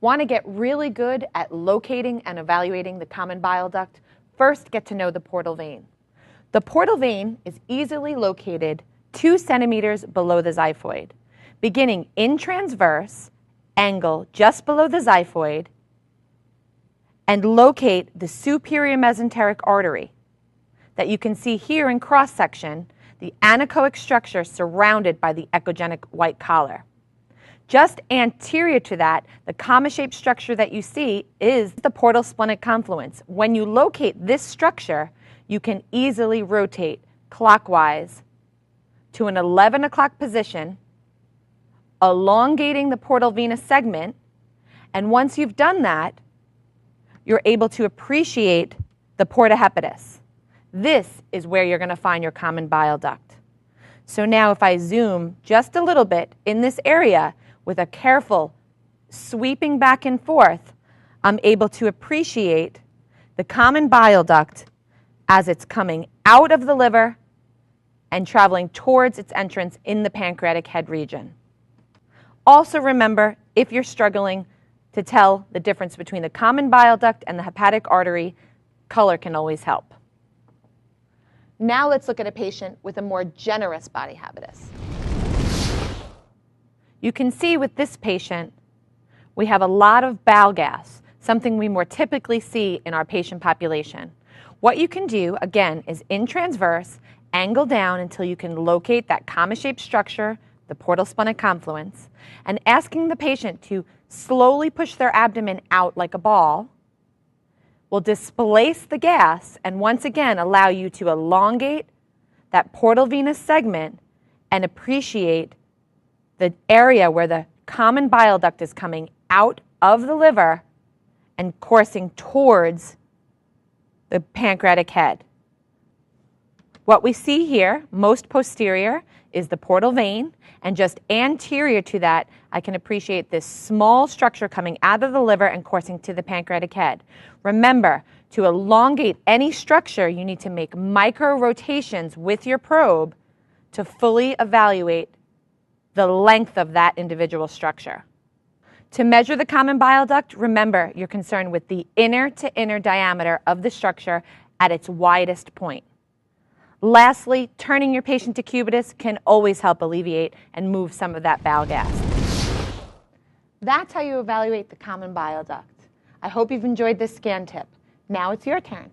Want to get really good at locating and evaluating the common bile duct? First, get to know the portal vein. The portal vein is easily located 2 centimeters below the xiphoid, beginning in transverse angle just below the xiphoid, and locate the superior mesenteric artery that you can see here in cross-section, the anechoic structure surrounded by the echogenic white collar. Just anterior to that, the comma-shaped structure that you see is the portal splenic confluence. When you locate this structure, you can easily rotate clockwise to an 11 o'clock position, elongating the portal venous segment, and once you've done that, you're able to appreciate the porta hepatis. This is where you're going to find your common bile duct. So now if I zoom just a little bit in this area with a careful sweeping back and forth, I'm able to appreciate the common bile duct as it's coming out of the liver and traveling towards its entrance in the pancreatic head region. Also remember, if you're struggling to tell the difference between the common bile duct and the hepatic artery, color can always help. Now let's look at a patient with a more generous body habitus. You can see with this patient, we have a lot of bile gas, something we more typically see in our patient population. What you can do, again, is in transverse, angle down until you can locate that comma-shaped structure, the portal splenic confluence, and asking the patient to slowly push their abdomen out like a ball will displace the gas and once again allow you to elongate that portal venous segment and appreciate the area where the common bile duct is coming out of the liver and coursing towards the pancreatic head. What we see here, most posterior, is the portal vein, and just anterior to that, I can appreciate this small structure coming out of the liver and coursing to the pancreatic head. Remember, to elongate any structure, you need to make micro rotations with your probe to fully evaluate the length of that individual structure. To measure the common bile duct, remember you're concerned with the inner to inner diameter of the structure at its widest point. Lastly, turning your patient to cubitus can always help alleviate and move some of that bile gas. That's how you evaluate the common bile duct. I hope you've enjoyed this scan tip. Now it's your turn.